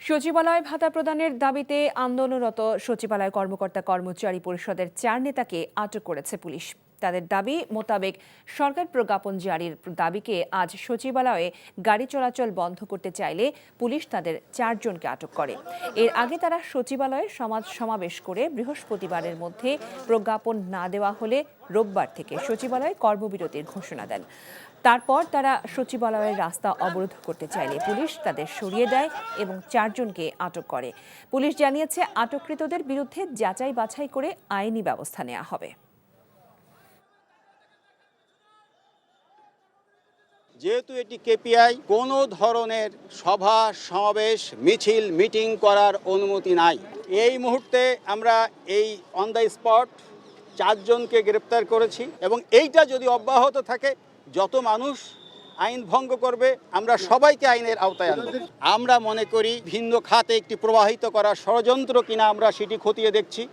সচিবালয় ভাতা প্রদানের দাবিতে আন্দোলনরত সচিবালয় কর্মকর্তা কর্মচারী পরিষদের 4 নেতাকে আটক করেছে পুলিশ। তাদের দাবি মোতাবেক সরকার প্রজ্ঞাপন জারির দাবিকে আজ সচিবালয়ে গাড়ি চলাচল বন্ধ করতে চাইলে পুলিশ তাদের 4 জনকে আটক করে। এর আগে তারা সচিবালয়ে সমাবেশ করে বৃহস্পতিবারের মধ্যে প্রজ্ঞাপন না দেওয়া হলে রোববার থেকে সচিবালয়ে কর্মবিরতির ঘোষণা দেন। তারপর তারা সচিবালয়ের রাস্তা অবরোধ করতে চাইলে পুলিশ তাদের সরিয়ে দেয় এবং 4 জনকে আটক করে। পুলিশ জানিয়েছে আটককৃতদের বিরুদ্ধে যাচাই বাছাই করে আইনি ব্যবস্থা নেওয়া হবে। যেহেতু এটি কেপিআই, কোনো ধরনের সভা সমাবেশ মিছিল মিটিং করার অনুমতি নাই। এই মুহূর্তে আমরা এই অন দ্য স্পট 4 জনকে গ্রেপ্তার করেছি এবং এইটা যদি অব্যাহত থাকে, যত মানুষ আইন ভঙ্গ করবে আমরা সবাইকে আইনের আওতায় আনব। আমরা মনে করি ভিন্ন খাতে একটি প্রবাহিত করার ষড়যন্ত্র কিনা আমরা সেটি খতিয়ে দেখছি।